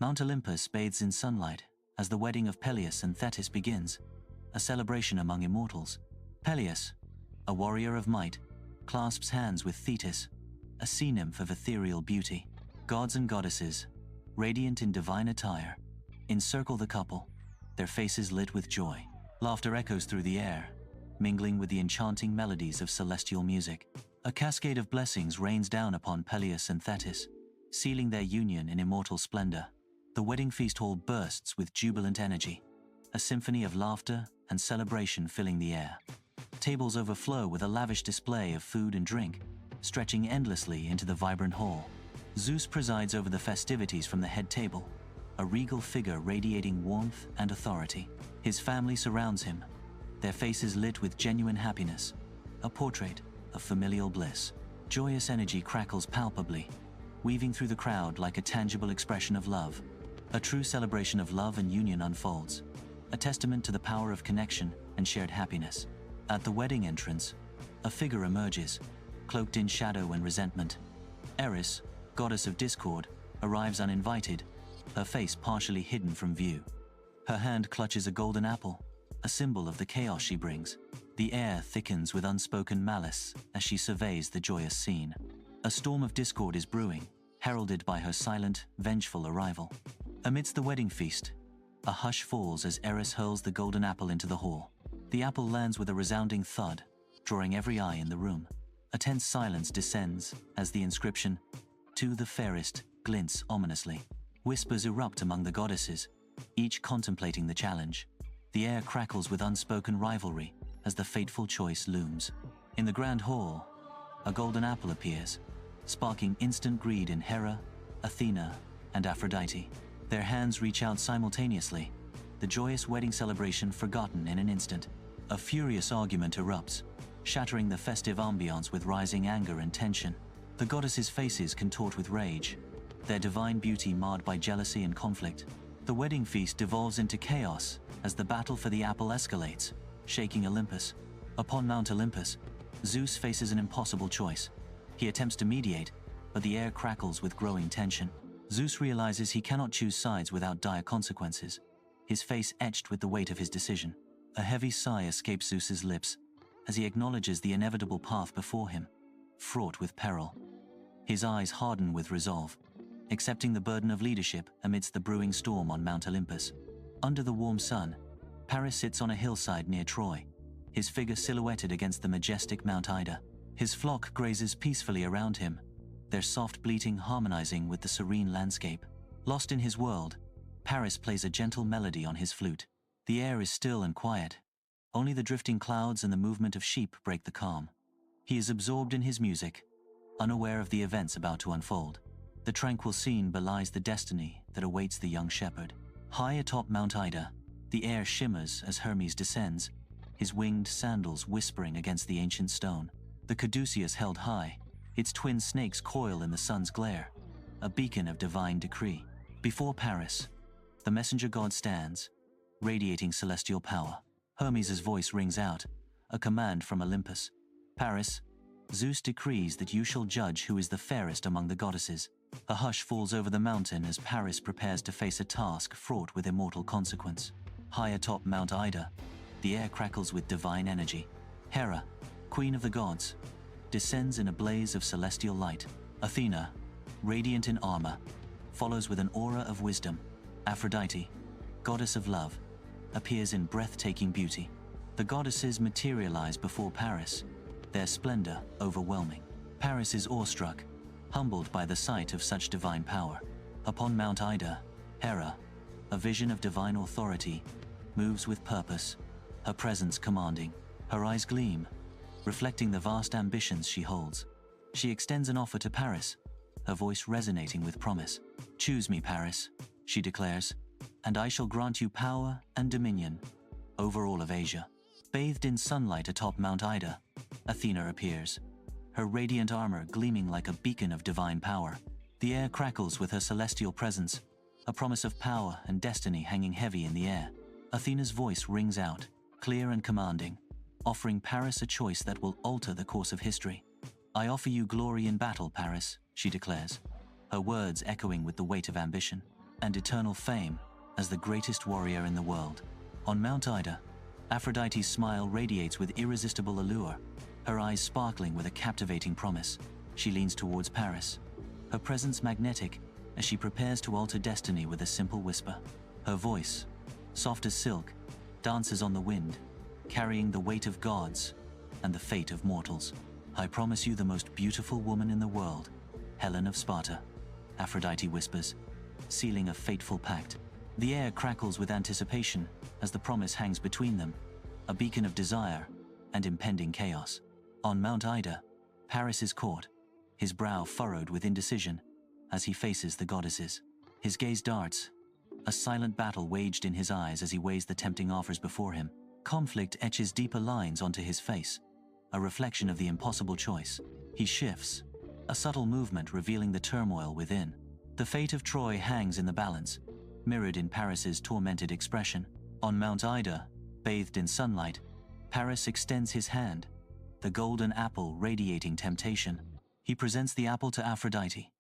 Mount Olympus bathes in sunlight as the wedding of Peleus and Thetis begins, a celebration among immortals. Peleus, a warrior of might, clasps hands with Thetis, a sea nymph of ethereal beauty. Gods and goddesses, radiant in divine attire, encircle the couple, their faces lit with joy. Laughter echoes through the air, mingling with the enchanting melodies of celestial music. A cascade of blessings rains down upon Peleus and Thetis, sealing their union in immortal splendor. The wedding feast hall bursts with jubilant energy, a symphony of laughter and celebration filling the air. Tables overflow with a lavish display of food and drink, stretching endlessly into the vibrant hall. Zeus presides over the festivities from the head table, a regal figure radiating warmth and authority. His family surrounds him, their faces lit with genuine happiness, a portrait of familial bliss. Joyous energy crackles palpably, weaving through the crowd like a tangible expression of love. A true celebration of love and union unfolds, a testament to the power of connection and shared happiness. At the wedding entrance, a figure emerges, cloaked in shadow and resentment. Eris, goddess of discord, arrives uninvited, her face partially hidden from view. Her hand clutches a golden apple, a symbol of the chaos she brings. The air thickens with unspoken malice as she surveys the joyous scene. A storm of discord is brewing, heralded by her silent, vengeful arrival. Amidst the wedding feast, a hush falls as Eris hurls the golden apple into the hall. The apple lands with a resounding thud, drawing every eye in the room. A tense silence descends as the inscription, "To the fairest," glints ominously. Whispers erupt among the goddesses, each contemplating the challenge. The air crackles with unspoken rivalry as the fateful choice looms. In the grand hall, a golden apple appears, sparking instant greed in Hera, Athena, and Aphrodite. Their hands reach out simultaneously, the joyous wedding celebration forgotten in an instant. A furious argument erupts, shattering the festive ambiance with rising anger and tension. The goddesses' faces contort with rage, their divine beauty marred by jealousy and conflict. The wedding feast devolves into chaos as the battle for the apple escalates, shaking Olympus. Upon Mount Olympus, Zeus faces an impossible choice. He attempts to mediate, but the air crackles with growing tension. Zeus realizes he cannot choose sides without dire consequences, his face etched with the weight of his decision. A heavy sigh escapes Zeus's lips as he acknowledges the inevitable path before him, fraught with peril. His eyes harden with resolve, accepting the burden of leadership amidst the brewing storm on Mount Olympus. Under the warm sun, Paris sits on a hillside near Troy, his figure silhouetted against the majestic Mount Ida. His flock grazes peacefully around him, their soft bleating harmonizing with the serene landscape. Lost in his world, Paris plays a gentle melody on his flute. The air is still and quiet. Only the drifting clouds and the movement of sheep break the calm. He is absorbed in his music, unaware of the events about to unfold. The tranquil scene belies the destiny that awaits the young shepherd. High atop Mount Ida, the air shimmers as Hermes descends, his winged sandals whispering against the ancient stone. The caduceus held high, its twin snakes coil in the sun's glare, a beacon of divine decree. Before Paris, the messenger god stands, radiating celestial power. Hermes' voice rings out, a command from Olympus. Paris, Zeus decrees that you shall judge who is the fairest among the goddesses. A hush falls over the mountain as Paris prepares to face a task fraught with immortal consequence. High atop Mount Ida, the air crackles with divine energy. Hera, queen of the gods, descends in a blaze of celestial light. Athena, radiant in armor, follows with an aura of wisdom. Aphrodite, goddess of love, appears in breathtaking beauty. The goddesses materialize before Paris, their splendor overwhelming. Paris is awestruck, humbled by the sight of such divine power. Upon Mount Ida, Hera, a vision of divine authority, moves with purpose, her presence commanding. Her eyes gleam, reflecting the vast ambitions she holds. She extends an offer to Paris, her voice resonating with promise. "Choose me, Paris," she declares, "and I shall grant you power and dominion over all of Asia." Bathed in sunlight atop Mount Ida, Athena appears, her radiant armor gleaming like a beacon of divine power. The air crackles with her celestial presence, a promise of power and destiny hanging heavy in the air. Athena's voice rings out, clear and commanding, offering Paris a choice that will alter the course of history. "I offer you glory in battle, Paris," she declares, her words echoing with the weight of ambition. and eternal fame as the greatest warrior in the world. On Mount Ida, Aphrodite's smile radiates with irresistible allure, her eyes sparkling with a captivating promise. She leans towards Paris, her presence magnetic as she prepares to alter destiny with a simple whisper. Her voice, soft as silk, dances on the wind, carrying the weight of gods and the fate of mortals. "I promise you the most beautiful woman in the world, Helen of Sparta," Aphrodite whispers, sealing a fateful pact. The air crackles with anticipation as the promise hangs between them, a beacon of desire and impending chaos. On Mount Ida, Paris is caught, his brow furrowed with indecision as he faces the goddesses. His gaze darts, a silent battle waged in his eyes as he weighs the tempting offers before him. Conflict etches deeper lines onto his face, a reflection of the impossible choice. He shifts, a subtle movement revealing the turmoil within. The fate of Troy hangs in the balance, mirrored in Paris's tormented expression. On Mount Ida, bathed in sunlight, Paris extends his hand, the golden apple radiating temptation. He presents the apple to Aphrodite,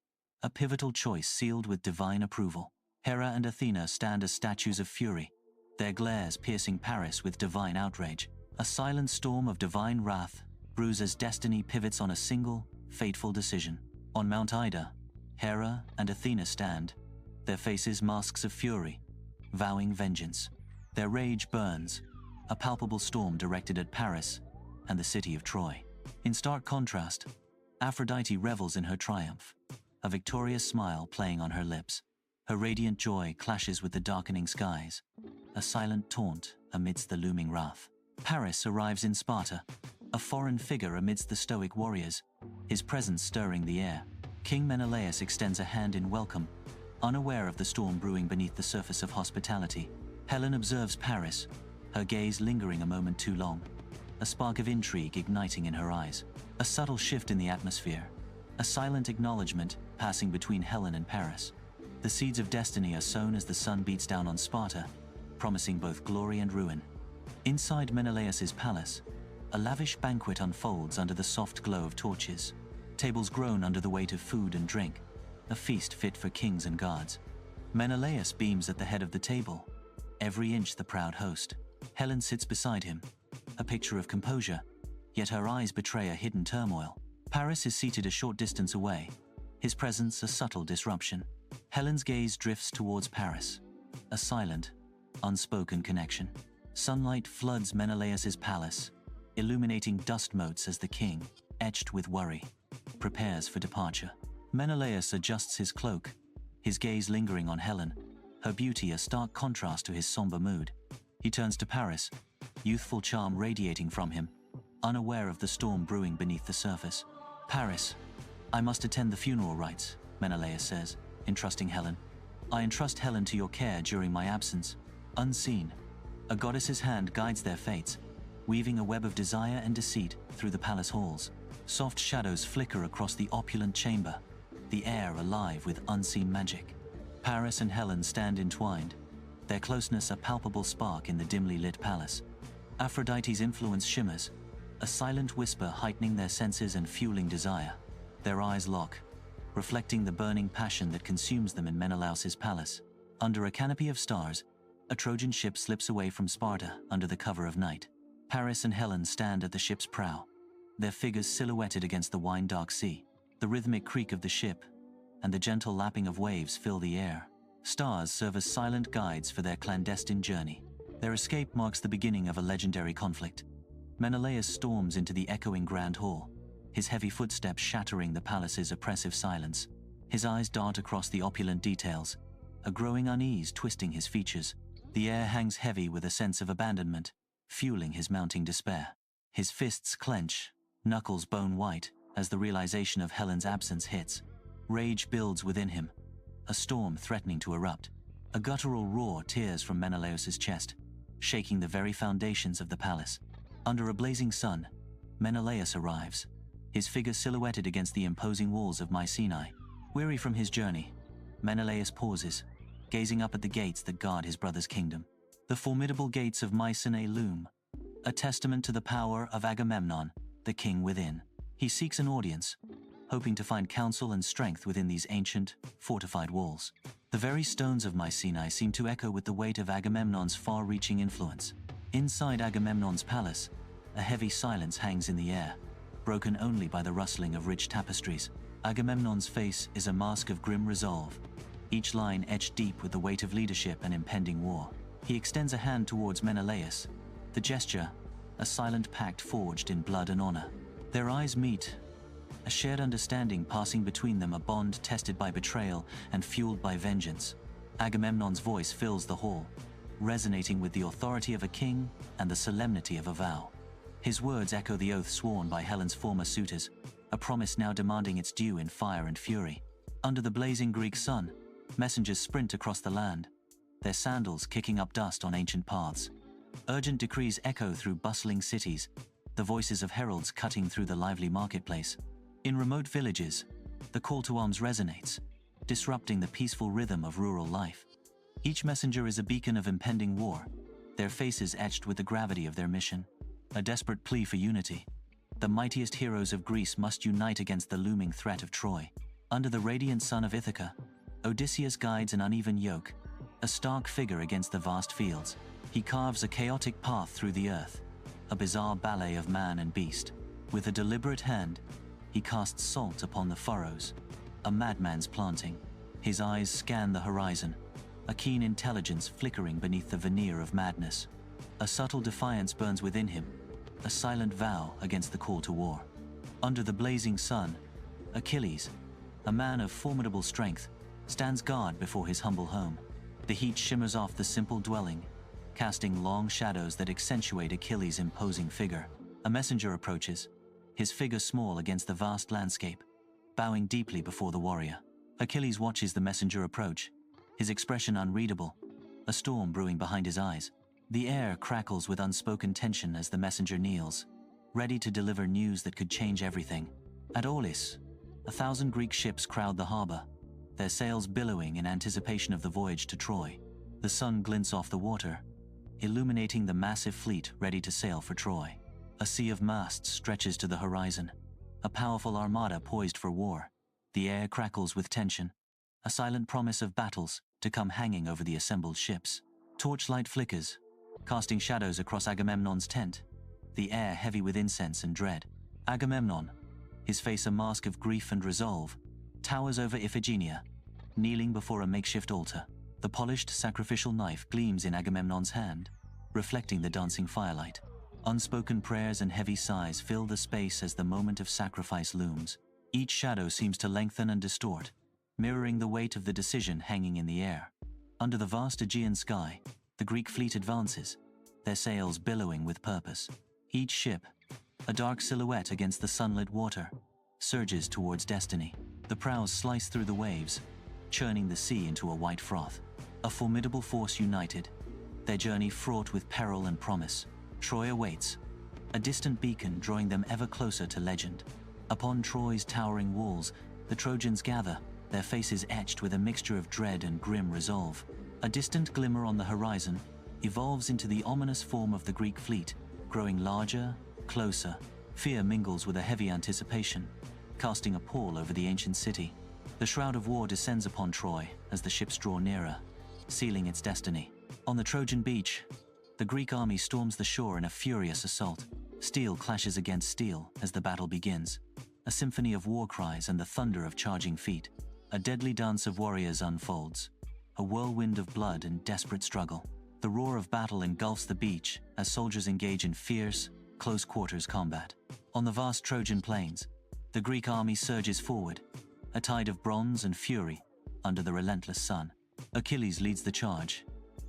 a pivotal choice sealed with divine approval. Hera and Athena stand as statues of fury, their glares piercing Paris with divine outrage. A silent storm of divine wrath brews as destiny pivots on a single, fateful decision. On Mount Ida, Hera and Athena stand, their faces masks of fury, vowing vengeance. Their rage burns, a palpable storm directed at Paris and the city of Troy. In stark contrast, Aphrodite revels in her triumph, a victorious smile playing on her lips. Her radiant joy clashes with the darkening skies, a silent taunt amidst the looming wrath. Paris arrives in Sparta, a foreign figure amidst the stoic warriors, his presence stirring the air. King Menelaus extends a hand in welcome, unaware of the storm brewing beneath the surface of hospitality. Helen observes Paris, her gaze lingering a moment too long, a spark of intrigue igniting in her eyes. A subtle shift in the atmosphere, a silent acknowledgement passing between Helen and Paris. The seeds of destiny are sown as the sun beats down on Sparta, promising both glory and ruin. Inside Menelaus's palace, a lavish banquet unfolds under the soft glow of torches. Tables groan under the weight of food and drink, a feast fit for kings and gods. Menelaus beams at the head of the table, every inch the proud host. Helen sits beside him, a picture of composure, yet her eyes betray a hidden turmoil. Paris is seated a short distance away, his presence a subtle disruption. Helen's gaze drifts towards Paris, a silent, unspoken connection. Sunlight floods Menelaus's palace, illuminating dust motes as the king, etched with worry, prepares for departure. Menelaus adjusts his cloak, his gaze lingering on Helen, her beauty a stark contrast to his somber mood. He turns to Paris, youthful charm radiating from him, unaware of the storm brewing beneath the surface. "Paris, I must attend the funeral rites," Menelaus says, entrusting Helen. "I entrust Helen to your care during my absence." Unseen, a goddess's hand guides their fates, weaving a web of desire and deceit through the palace halls. Soft shadows flicker across the opulent chamber, the air alive with unseen magic. Paris and Helen stand entwined, their closeness a palpable spark in the dimly lit palace. Aphrodite's influence shimmers, a silent whisper heightening their senses and fueling desire. Their eyes lock, reflecting the burning passion that consumes them in Menelaus's palace. Under a canopy of stars, a Trojan ship slips away from Sparta under the cover of night. Paris and Helen stand at the ship's prow, their figures silhouetted against the wine-dark sea. The rhythmic creak of the ship and the gentle lapping of waves fill the air. Stars serve as silent guides for their clandestine journey. Their escape marks the beginning of a legendary conflict. Menelaus storms into the echoing grand hall, his heavy footsteps shattering the palace's oppressive silence. His eyes dart across the opulent details, a growing unease twisting his features. The air hangs heavy with a sense of abandonment, fueling his mounting despair. His fists clench, knuckles bone white, as the realization of Helen's absence hits. Rage builds within him, a storm threatening to erupt. A guttural roar tears from Menelaus's chest, shaking the very foundations of the palace. Under a blazing sun, Menelaus arrives, his figure silhouetted against the imposing walls of Mycenae. Weary from his journey, Menelaus pauses, gazing up at the gates that guard his brother's kingdom. The formidable gates of Mycenae loom, a testament to the power of Agamemnon, the king within. He seeks an audience, hoping to find counsel and strength within these ancient, fortified walls. The very stones of Mycenae seem to echo with the weight of Agamemnon's far-reaching influence. Inside Agamemnon's palace, a heavy silence hangs in the air, broken only by the rustling of rich tapestries. Agamemnon's face is a mask of grim resolve, each line etched deep with the weight of leadership and impending war. He extends a hand towards Menelaus, the gesture, a silent pact forged in blood and honor. Their eyes meet, a shared understanding passing between them, a bond tested by betrayal and fueled by vengeance. Agamemnon's voice fills the hall, resonating with the authority of a king and the solemnity of a vow. His words echo the oath sworn by Helen's former suitors, a promise now demanding its due in fire and fury. Under the blazing Greek sun, messengers sprint across the land, their sandals kicking up dust on ancient paths. Urgent decrees echo through bustling cities, the voices of heralds cutting through the lively marketplace. In remote villages, the call to arms resonates, disrupting the peaceful rhythm of rural life. Each messenger is a beacon of impending war, their faces etched with the gravity of their mission. A desperate plea for unity. The mightiest heroes of Greece must unite against the looming threat of Troy. Under the radiant sun of Ithaca, Odysseus guides an uneven yoke, a stark figure against the vast fields. He carves a chaotic path through the earth, a bizarre ballet of man and beast. With a deliberate hand, he casts salt upon the furrows, a madman's planting. His eyes scan the horizon, a keen intelligence flickering beneath the veneer of madness. A subtle defiance burns within him, a silent vow against the call to war. Under the blazing sun, Achilles, a man of formidable strength, stands guard before his humble home. The heat shimmers off the simple dwelling, casting long shadows that accentuate Achilles' imposing figure. A messenger approaches, his figure small against the vast landscape, bowing deeply before the warrior. Achilles watches the messenger approach, his expression unreadable, a storm brewing behind his eyes. The air crackles with unspoken tension as the messenger kneels, ready to deliver news that could change everything. At Aulis, 1,000 Greek ships crowd the harbor, their sails billowing in anticipation of the voyage to Troy. The sun glints off the water, illuminating the massive fleet ready to sail for Troy. A sea of masts stretches to the horizon, a powerful armada poised for war. The air crackles with tension, a silent promise of battles to come hanging over the assembled ships. Torchlight flickers, casting shadows across Agamemnon's tent, the air heavy with incense and dread. Agamemnon, his face a mask of grief and resolve, towers over Iphigenia, kneeling before a makeshift altar. The polished sacrificial knife gleams in Agamemnon's hand, reflecting the dancing firelight. Unspoken prayers and heavy sighs fill the space as the moment of sacrifice looms. Each shadow seems to lengthen and distort, mirroring the weight of the decision hanging in the air. Under the vast Aegean sky, the Greek fleet advances, their sails billowing with purpose. Each ship, a dark silhouette against the sunlit water, surges towards destiny. The prows slice through the waves, churning the sea into a white froth. A formidable force united, their journey fraught with peril and promise. Troy awaits, a distant beacon drawing them ever closer to legend. Upon Troy's towering walls, the Trojans gather, their faces etched with a mixture of dread and grim resolve. A distant glimmer on the horizon evolves into the ominous form of the Greek fleet, growing larger, closer. Fear mingles with a heavy anticipation, casting a pall over the ancient city. The shroud of war descends upon Troy as the ships draw nearer, sealing its destiny. On the Trojan beach, the Greek army storms the shore in a furious assault. Steel clashes against steel as the battle begins, a symphony of war cries and the thunder of charging feet. A deadly dance of warriors unfolds, a whirlwind of blood and desperate struggle. The roar of battle engulfs the beach as soldiers engage in fierce, close-quarters combat. On the vast Trojan plains, the Greek army surges forward, a tide of bronze and fury under the relentless sun. Achilles leads the charge,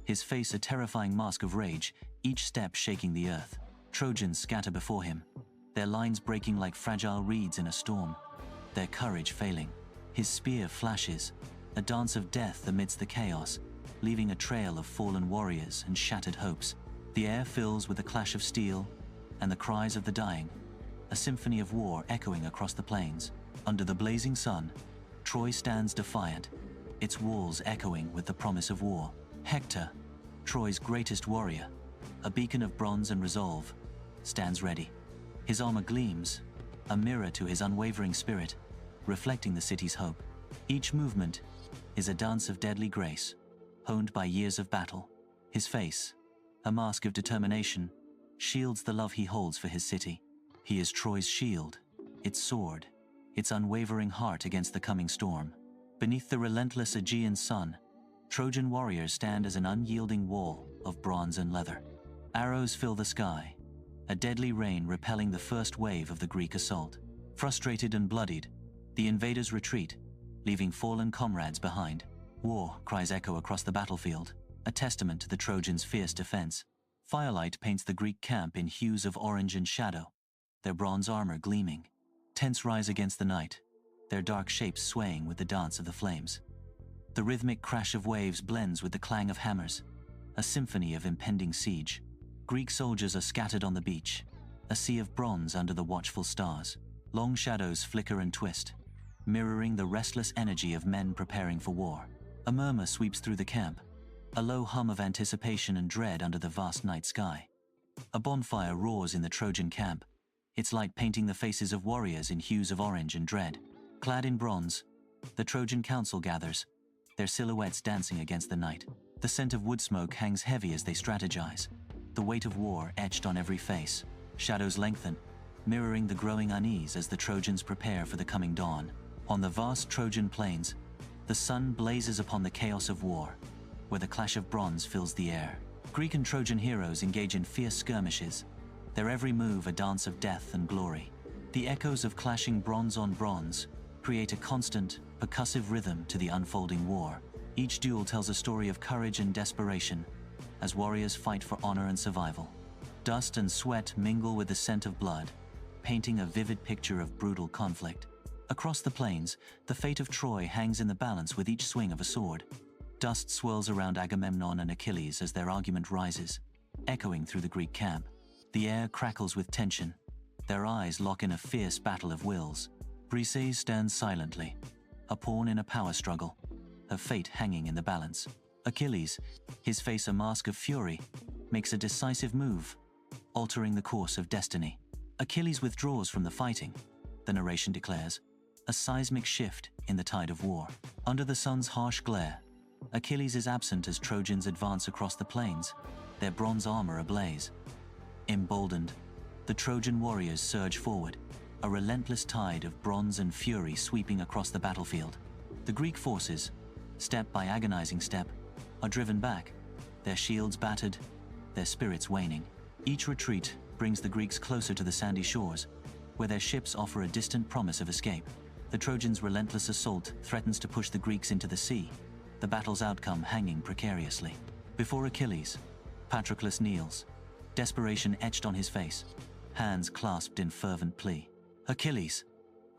his face a terrifying mask of rage, each step shaking the earth. Trojans scatter before him, their lines breaking like fragile reeds in a storm, their courage failing. His spear flashes, a dance of death amidst the chaos, leaving a trail of fallen warriors and shattered hopes. The air fills with the clash of steel and the cries of the dying, a symphony of war echoing across the plains. Under the blazing sun, Troy stands defiant, its walls echoing with the promise of war. Hector, Troy's greatest warrior, a beacon of bronze and resolve, stands ready. His armor gleams, a mirror to his unwavering spirit, reflecting the city's hope. Each movement, is a dance of deadly grace, honed by years of battle. His face, a mask of determination, shields the love he holds for his city. He is Troy's shield, its sword, its unwavering heart against the coming storm. Beneath the relentless Aegean sun, Trojan warriors stand as an unyielding wall of bronze and leather. Arrows fill the sky, a deadly rain repelling the first wave of the Greek assault. Frustrated and bloodied, the invaders retreat, leaving fallen comrades behind. War cries echo across the battlefield, a testament to the Trojans' fierce defense. Firelight paints the Greek camp in hues of orange and shadow, their bronze armor gleaming. Tents rise against the night, their dark shapes swaying with the dance of the flames. The rhythmic crash of waves blends with the clang of hammers, a symphony of impending siege. Greek soldiers are scattered on the beach, a sea of bronze under the watchful stars. Long shadows flicker and twist, mirroring the restless energy of men preparing for war. A murmur sweeps through the camp, a low hum of anticipation and dread under the vast night sky. A bonfire roars in the Trojan camp, its light painting the faces of warriors in hues of orange and dread. Clad in bronze, the Trojan council gathers, their silhouettes dancing against the night. The scent of wood smoke hangs heavy as they strategize, the weight of war etched on every face. Shadows lengthen, mirroring the growing unease as the Trojans prepare for the coming dawn. On the vast Trojan plains, the sun blazes upon the chaos of war, where the clash of bronze fills the air. Greek and Trojan heroes engage in fierce skirmishes, their every move a dance of death and glory. The echoes of clashing bronze on bronze create a constant, percussive rhythm to the unfolding war. Each duel tells a story of courage and desperation, as warriors fight for honor and survival. Dust and sweat mingle with the scent of blood, painting a vivid picture of brutal conflict. Across the plains, the fate of Troy hangs in the balance with each swing of a sword. Dust swirls around Agamemnon and Achilles as their argument rises, echoing through the Greek camp. The air crackles with tension, their eyes lock in a fierce battle of wills. Briseis stands silently, a pawn in a power struggle, her fate hanging in the balance. Achilles, his face a mask of fury, makes a decisive move, altering the course of destiny. Achilles withdraws from the fighting, the narration declares, a seismic shift in the tide of war. Under the sun's harsh glare, Achilles is absent as Trojans advance across the plains, their bronze armor ablaze. Emboldened, the Trojan warriors surge forward, a relentless tide of bronze and fury sweeping across the battlefield. The Greek forces, step by agonizing step, are driven back, their shields battered, their spirits waning. Each retreat brings the Greeks closer to the sandy shores, where their ships offer a distant promise of escape. The Trojans' relentless assault threatens to push the Greeks into the sea, the battle's outcome hanging precariously. Before Achilles, Patroclus kneels, desperation etched on his face, hands clasped in fervent plea. "Achilles,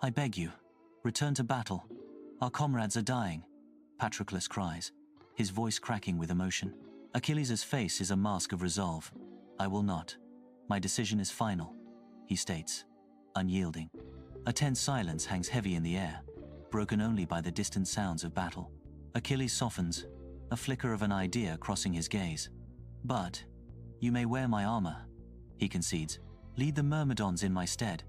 I beg you, return to battle. Our comrades are dying," Patroclus cries, his voice cracking with emotion. Achilles' face is a mask of resolve. "I will not. My decision is final," he states, unyielding. A tense silence hangs heavy in the air, broken only by the distant sounds of battle. Achilles softens, a flicker of an idea crossing his gaze. "But you may wear my armor," he concedes. "Lead the Myrmidons in my stead,"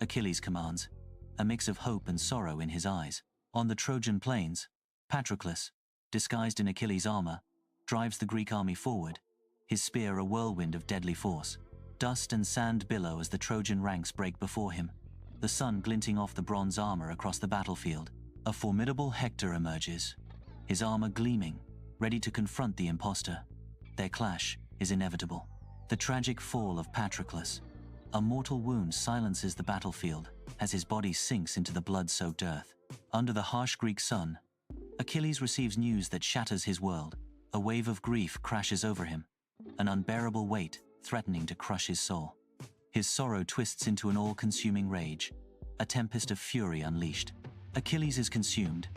Achilles commands, a mix of hope and sorrow in his eyes. On the Trojan plains, Patroclus, disguised in Achilles' armor, drives the Greek army forward, his spear a whirlwind of deadly force. Dust and sand billow as the Trojan ranks break before him, the sun glinting off the bronze armor across the battlefield. A formidable Hector emerges, his armor gleaming, ready to confront the impostor. Their clash is inevitable. The tragic fall of Patroclus, a mortal wound, silences the battlefield as his body sinks into the blood-soaked earth. Under the harsh Greek sun, Achilles receives news that shatters his world. A wave of grief crashes over him, an unbearable weight threatening to crush his soul. His sorrow twists into an all-consuming rage, a tempest of fury unleashed. Achilles is consumed,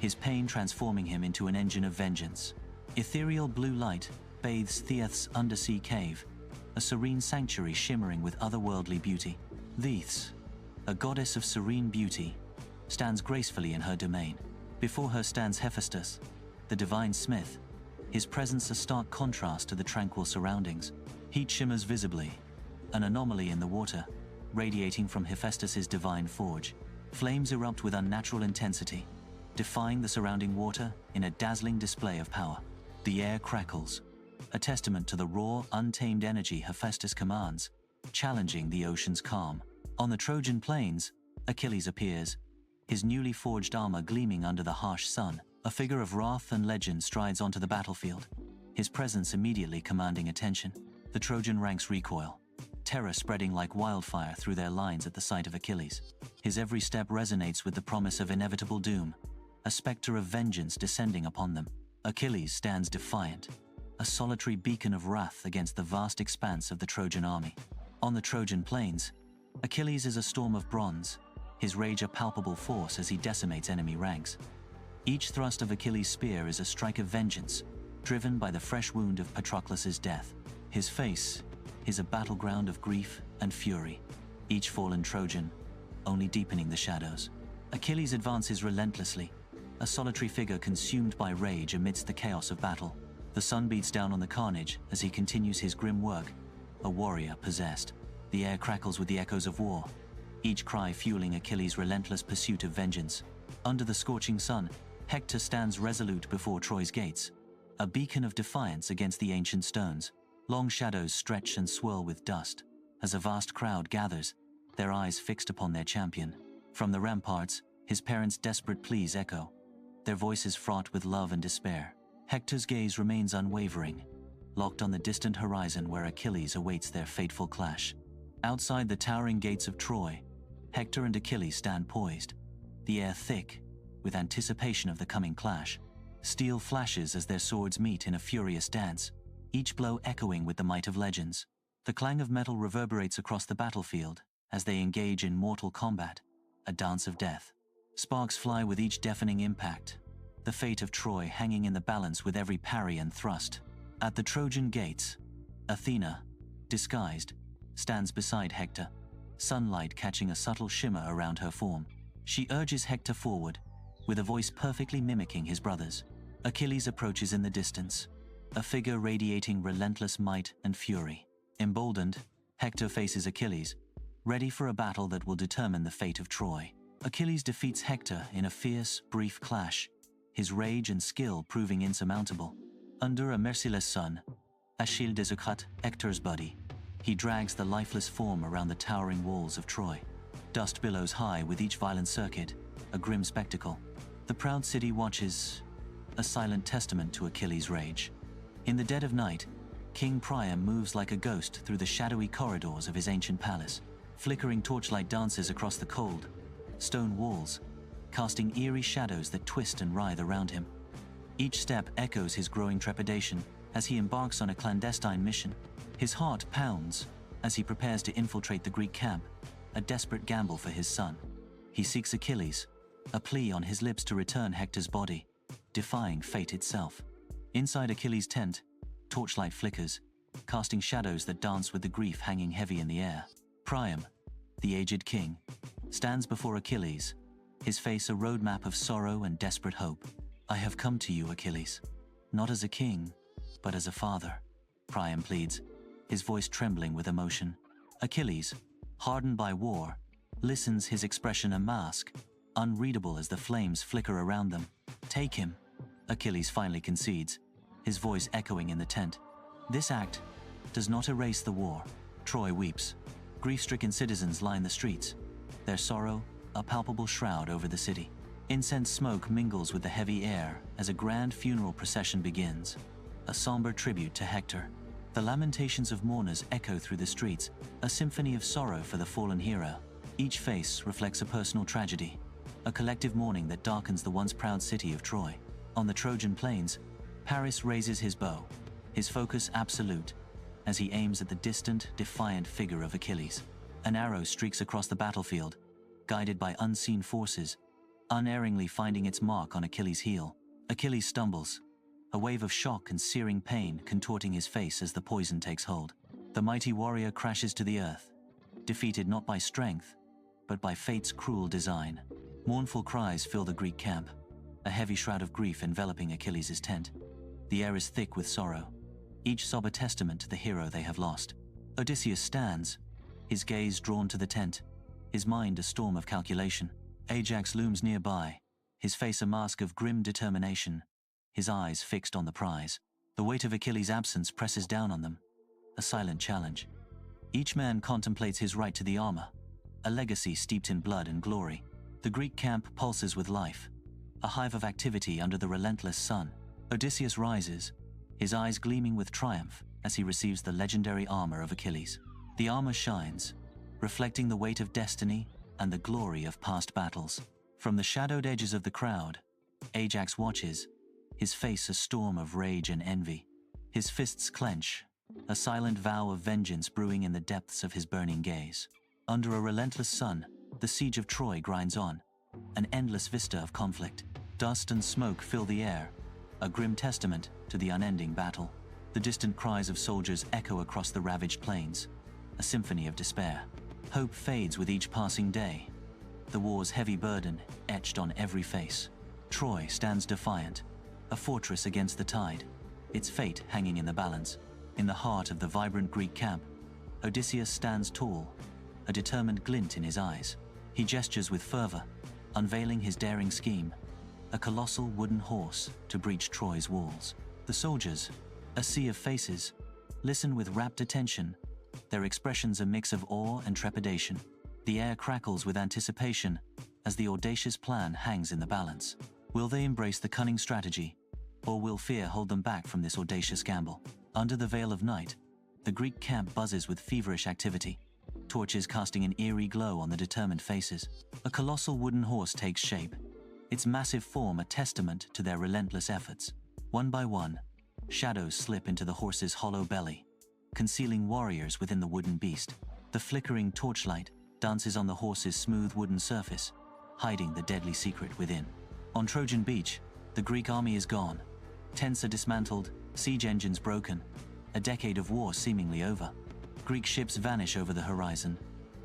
his pain transforming him into an engine of vengeance. Ethereal blue light bathes Thetis' undersea cave, a serene sanctuary shimmering with otherworldly beauty. Thetis, a goddess of serene beauty, stands gracefully in her domain. Before her stands Hephaestus, the divine smith, his presence a stark contrast to the tranquil surroundings. Heat shimmers visibly, an anomaly in the water, radiating from Hephaestus's divine forge. Flames erupt with unnatural intensity, defying the surrounding water in a dazzling display of power. The air crackles, a testament to the raw, untamed energy Hephaestus commands, challenging the ocean's calm. On the Trojan plains, Achilles appears, his newly forged armor gleaming under the harsh sun. A figure of wrath and legend strides onto the battlefield, his presence immediately commanding attention. The Trojan ranks recoil, terror spreading like wildfire through their lines at the sight of Achilles. His every step resonates with the promise of inevitable doom, a specter of vengeance descending upon them. Achilles stands defiant, a solitary beacon of wrath against the vast expanse of the Trojan army. On the Trojan plains, Achilles is a storm of bronze, his rage a palpable force as he decimates enemy ranks. Each thrust of Achilles' spear is a strike of vengeance, driven by the fresh wound of Patroclus's death. His face is a battleground of grief and fury, each fallen Trojan only deepening the shadows. Achilles advances relentlessly, a solitary figure consumed by rage amidst the chaos of battle. The sun beats down on the carnage as he continues his grim work, a warrior possessed. The air crackles with the echoes of war, each cry fueling Achilles' relentless pursuit of vengeance. Under the scorching sun, Hector stands resolute before Troy's gates, a beacon of defiance against the ancient stones. Long shadows stretch and swirl with dust as a vast crowd gathers, their eyes fixed upon their champion. From the ramparts, his parents' desperate pleas echo, their voices fraught with love and despair. Hector's gaze remains unwavering, locked on the distant horizon where Achilles awaits their fateful clash. Outside the towering gates of Troy, Hector and Achilles stand poised, the air thick with anticipation of the coming clash. Steel flashes as their swords meet in a furious dance, each blow echoing with the might of legends. The clang of metal reverberates across the battlefield as they engage in mortal combat, a dance of death. Sparks fly with each deafening impact, the fate of Troy hanging in the balance with every parry and thrust. At the Trojan gates, Athena, disguised, stands beside Hector, sunlight catching a subtle shimmer around her form. She urges Hector forward, with a voice perfectly mimicking his brother's. Achilles approaches in the distance, a figure radiating relentless might and fury. Emboldened, Hector faces Achilles, ready for a battle that will determine the fate of Troy. Achilles defeats Hector in a fierce, brief clash, his rage and skill proving insurmountable. Under a merciless sun, Achilles désecrète Hector's body. He drags the lifeless form around the towering walls of Troy. Dust billows high with each violent circuit, a grim spectacle. The proud city watches, a silent testament to Achilles' rage. In the dead of night, King Priam moves like a ghost through the shadowy corridors of his ancient palace. Flickering torchlight dances across the cold, stone walls, casting eerie shadows that twist and writhe around him. Each step echoes his growing trepidation as he embarks on a clandestine mission. His heart pounds as he prepares to infiltrate the Greek camp, a desperate gamble for his son. He seeks Achilles, a plea on his lips to return Hector's body, defying fate itself. Inside Achilles' tent, torchlight flickers, casting shadows that dance with the grief hanging heavy in the air. Priam, the aged king, stands before Achilles, his face a roadmap of sorrow and desperate hope. "I have come to you, Achilles, not as a king, but as a father," Priam pleads, his voice trembling with emotion. Achilles, hardened by war, listens, his expression a mask, unreadable as the flames flicker around them. "Take him," Achilles finally concedes, his voice echoing in the tent. This act does not erase the war. Troy weeps. Grief-stricken citizens line the streets, their sorrow a palpable shroud over the city. Incense smoke mingles with the heavy air as a grand funeral procession begins, a somber tribute to Hector. The lamentations of mourners echo through the streets, a symphony of sorrow for the fallen hero. Each face reflects a personal tragedy, a collective mourning that darkens the once proud city of Troy. On the Trojan plains, Paris raises his bow, his focus absolute, as he aims at the distant, defiant figure of Achilles. An arrow streaks across the battlefield, guided by unseen forces, unerringly finding its mark on Achilles' heel. Achilles stumbles, a wave of shock and searing pain contorting his face as the poison takes hold. The mighty warrior crashes to the earth, defeated not by strength, but by fate's cruel design. Mournful cries fill the Greek camp, a heavy shroud of grief enveloping Achilles' tent. The air is thick with sorrow, each sob a testament to the hero they have lost. Odysseus stands, his gaze drawn to the tent, his mind a storm of calculation. Ajax looms nearby, his face a mask of grim determination, his eyes fixed on the prize. The weight of Achilles' absence presses down on them, a silent challenge. Each man contemplates his right to the armor, a legacy steeped in blood and glory. The Greek camp pulses with life, a hive of activity under the relentless sun. Odysseus rises, his eyes gleaming with triumph as he receives the legendary armor of Achilles. The armor shines, reflecting the weight of destiny and the glory of past battles. From the shadowed edges of the crowd, Ajax watches, his face a storm of rage and envy. His fists clench, a silent vow of vengeance brewing in the depths of his burning gaze. Under a relentless sun, the siege of Troy grinds on, an endless vista of conflict. Dust and smoke fill the air, a grim testament to the unending battle. The distant cries of soldiers echo across the ravaged plains, a symphony of despair. Hope fades with each passing day, the war's heavy burden etched on every face. Troy stands defiant, a fortress against the tide, its fate hanging in the balance. In the heart of the vibrant Greek camp, Odysseus stands tall, a determined glint in his eyes. He gestures with fervor, unveiling his daring scheme, a colossal wooden horse to breach Troy's walls. The soldiers, a sea of faces, listen with rapt attention, their expressions a mix of awe and trepidation. The air crackles with anticipation as the audacious plan hangs in the balance. Will they embrace the cunning strategy, or will fear hold them back from this audacious gamble? Under the veil of night, the Greek camp buzzes with feverish activity, torches casting an eerie glow on the determined faces. A colossal wooden horse takes shape, its massive form a testament to their relentless efforts. One by one, shadows slip into the horse's hollow belly, concealing warriors within the wooden beast. The flickering torchlight dances on the horse's smooth wooden surface, hiding the deadly secret within. On Trojan beach, the Greek army is gone. Tents are dismantled, siege engines broken, a decade of war seemingly over. Greek ships vanish over the horizon,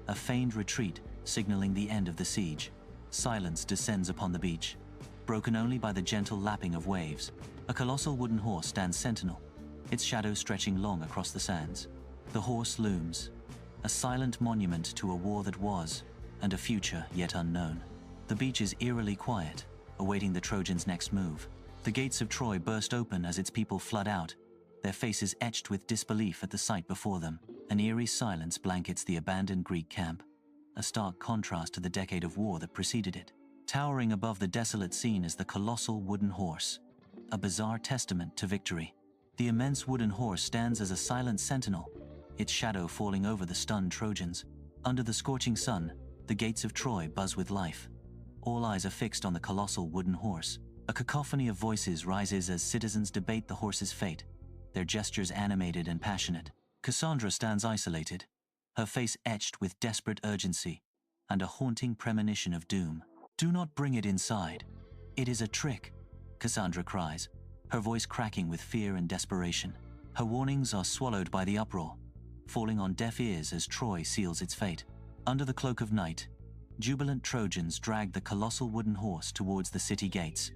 a feigned retreat signaling the end of the siege. Silence descends upon the beach, broken only by the gentle lapping of waves. A colossal wooden horse stands sentinel, its shadow stretching long across the sands. The horse looms, a silent monument to a war that was, and a future yet unknown. The beach is eerily quiet, awaiting the Trojans' next move. The gates of Troy burst open as its people flood out, their faces etched with disbelief at the sight before them. An eerie silence blankets the abandoned Greek camp, a stark contrast to the decade of war that preceded it. Towering above the desolate scene is the colossal wooden horse, a bizarre testament to victory. The immense wooden horse stands as a silent sentinel, its shadow falling over the stunned Trojans. Under the scorching sun, the gates of Troy buzz with life. All eyes are fixed on the colossal wooden horse. A cacophony of voices rises as citizens debate the horse's fate, their gestures animated and passionate. Cassandra stands isolated, her face etched with desperate urgency and a haunting premonition of doom. "Do not bring it inside. It is a trick," Cassandra cries, her voice cracking with fear and desperation. Her warnings are swallowed by the uproar, falling on deaf ears as Troy seals its fate. Under the cloak of night, jubilant Trojans drag the colossal wooden horse towards the city gates,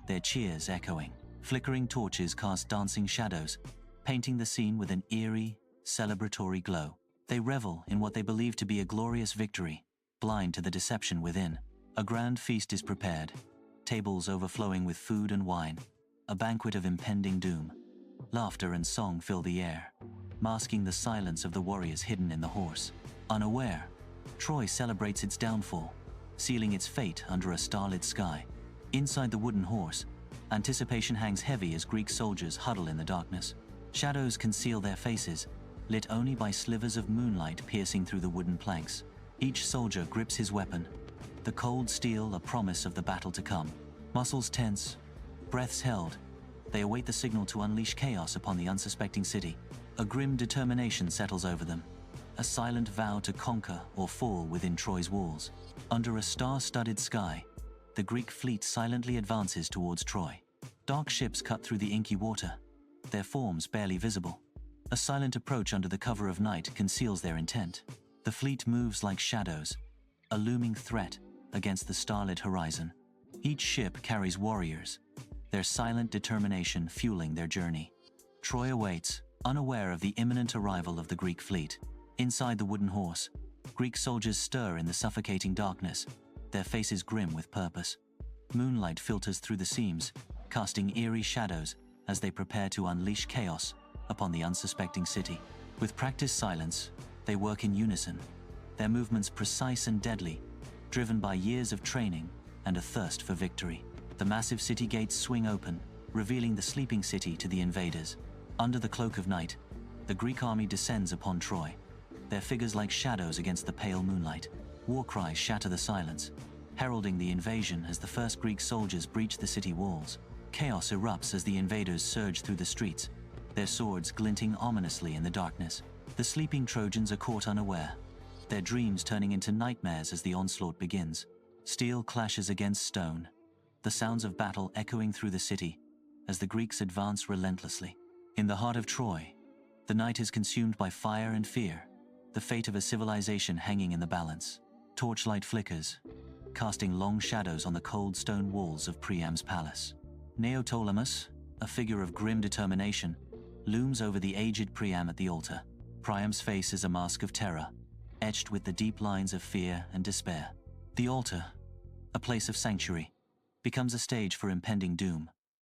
their cheers echoing. Flickering torches cast dancing shadows, painting the scene with an eerie, celebratory glow. They revel in what they believe to be a glorious victory, blind to the deception within. A grand feast is prepared, tables overflowing with food and wine, a banquet of impending doom. Laughter and song fill the air, masking the silence of the warriors hidden in the horse. Unaware, Troy celebrates its downfall, sealing its fate under a starlit sky. Inside the wooden horse, anticipation hangs heavy as Greek soldiers huddle in the darkness. Shadows conceal their faces, lit only by slivers of moonlight piercing through the wooden planks. Each soldier grips his weapon, the cold steel a promise of the battle to come. Muscles tense, breaths held, they await the signal to unleash chaos upon the unsuspecting city. A grim determination settles over them, a silent vow to conquer or fall within Troy's walls. Under a star-studded sky, the Greek fleet silently advances towards Troy. Dark ships cut through the inky water, their forms barely visible. A silent approach under the cover of night conceals their intent. The fleet moves like shadows, a looming threat against the starlit horizon. Each ship carries warriors, their silent determination fueling their journey. Troy awaits, unaware of the imminent arrival of the Greek fleet. Inside the wooden horse, Greek soldiers stir in the suffocating darkness, their faces grim with purpose. Moonlight filters through the seams, casting eerie shadows as they prepare to unleash chaos upon the unsuspecting city. With practiced silence, they work in unison, their movements precise and deadly, driven by years of training and a thirst for victory. The massive city gates swing open, revealing the sleeping city to the invaders. Under the cloak of night, the Greek army descends upon Troy, their figures like shadows against the pale moonlight. War cries shatter the silence, heralding the invasion as the first Greek soldiers breach the city walls. Chaos erupts as the invaders surge through the streets, their swords glinting ominously in the darkness. The sleeping Trojans are caught unaware, their dreams turning into nightmares as the onslaught begins. Steel clashes against stone, the sounds of battle echoing through the city as the Greeks advance relentlessly. In the heart of Troy, the night is consumed by fire and fear, the fate of a civilization hanging in the balance. Torchlight flickers, casting long shadows on the cold stone walls of Priam's palace. Neoptolemus, a figure of grim determination, looms over the aged Priam at the altar. Priam's face is a mask of terror, etched with the deep lines of fear and despair. The altar, a place of sanctuary, becomes a stage for impending doom.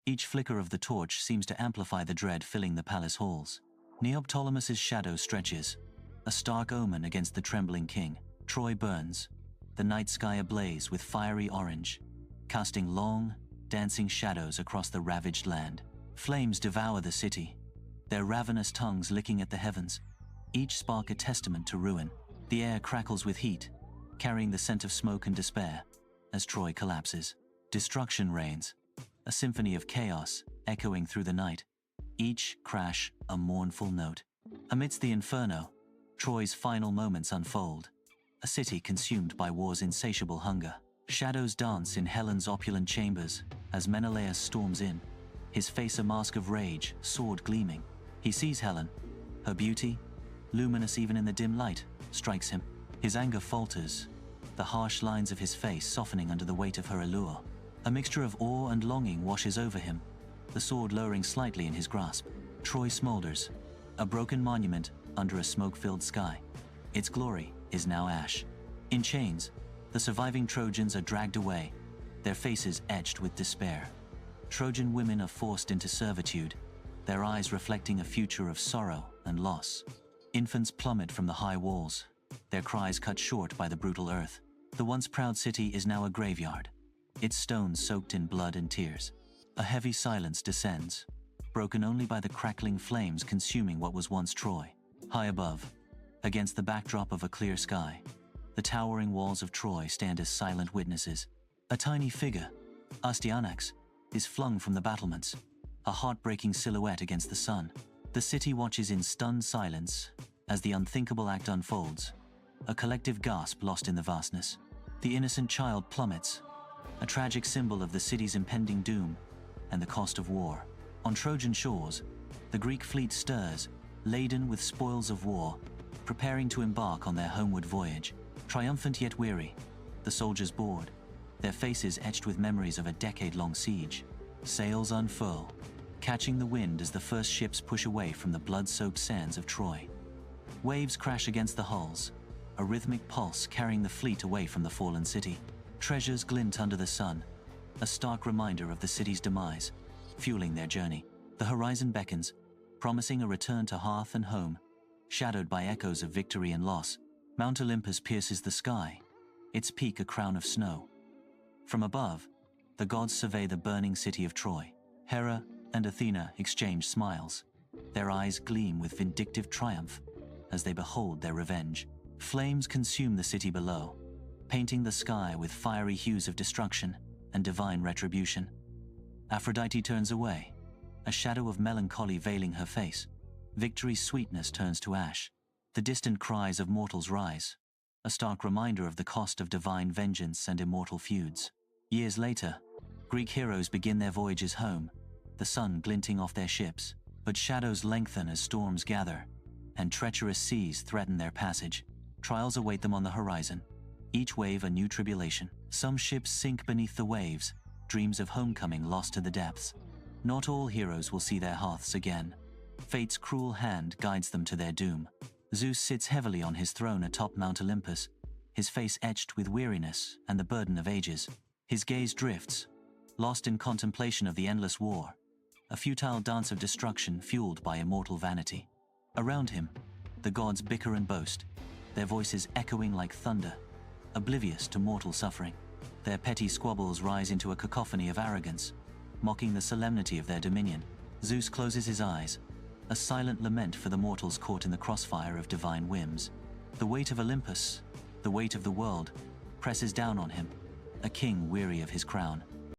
Each flicker of the torch seems to amplify the dread filling the palace halls. Neoptolemus's shadow stretches, a stark omen against the trembling king. Troy burns, the night sky ablaze with fiery orange, casting long, dancing shadows across the ravaged land. Flames devour the city, their ravenous tongues licking at the heavens, each spark a testament to ruin. The air crackles with heat, carrying the scent of smoke and despair as Troy collapses. Destruction reigns, a symphony of chaos echoing through the night, each crash a mournful note. Amidst the inferno, Troy's final moments unfold, a city consumed by war's insatiable hunger. Shadows dance in Helen's opulent chambers as Menelaus storms in, his face a mask of rage, sword gleaming. He sees Helen, her beauty, luminous even in the dim light, strikes him. His anger falters, the harsh lines of his face softening under the weight of her allure. A mixture of awe and longing washes over him, the sword lowering slightly in his grasp. Troy smolders, a broken monument under a smoke-filled sky. Its glory is now ash. In chains, the surviving Trojans are dragged away, their faces etched with despair. Trojan women are forced into servitude, their eyes reflecting a future of sorrow and loss. Infants plummet from the high walls, their cries cut short by the brutal earth. The once proud city is now a graveyard, its stones soaked in blood and tears. A heavy silence descends, broken only by the crackling flames consuming what was once Troy. High above, against the backdrop of a clear sky, the towering walls of Troy stand as silent witnesses. A tiny figure, Astyanax, is flung from the battlements, a heartbreaking silhouette against the sun. The city watches in stunned silence as the unthinkable act unfolds, a collective gasp lost in the vastness. The innocent child plummets, a tragic symbol of the city's impending doom and the cost of war. On Trojan shores, the Greek fleet stirs, laden with spoils of war, preparing to embark on their homeward voyage. Triumphant yet weary, the soldiers board, their faces etched with memories of a decade-long siege. Sails unfurl, catching the wind as the first ships push away from the blood-soaked sands of Troy. Waves crash against the hulls, a rhythmic pulse carrying the fleet away from the fallen city. Treasures glint under the sun, a stark reminder of the city's demise, fueling their journey. The horizon beckons, promising a return to hearth and home, shadowed by echoes of victory and loss. Mount Olympus pierces the sky, its peak a crown of snow. From above, the gods survey the burning city of Troy. Hera and Athena exchange smiles, their eyes gleam with vindictive triumph as they behold their revenge. Flames consume the city below, painting the sky with fiery hues of destruction and divine retribution. Aphrodite turns away, a shadow of melancholy veiling her face. Victory's sweetness turns to ash. The distant cries of mortals rise, a stark reminder of the cost of divine vengeance and immortal feuds. Years later, Greek heroes begin their voyages home, the sun glinting off their ships, but shadows lengthen as storms gather, and treacherous seas threaten their passage. Trials await them on the horizon, each wave a new tribulation. Some ships sink beneath the waves, dreams of homecoming lost to the depths. Not all heroes will see their hearths again. Fate's cruel hand guides them to their doom. Zeus sits heavily on his throne atop Mount Olympus, his face etched with weariness and the burden of ages. His gaze drifts, lost in contemplation of the endless war, a futile dance of destruction fueled by immortal vanity. Around him, the gods bicker and boast, their voices echoing like thunder, oblivious to mortal suffering. Their petty squabbles rise into a cacophony of arrogance, mocking the solemnity of their dominion. Zeus closes his eyes, a silent lament for the mortals caught in the crossfire of divine whims. The weight of Olympus, the weight of the world, presses down on him, a king weary of his crown.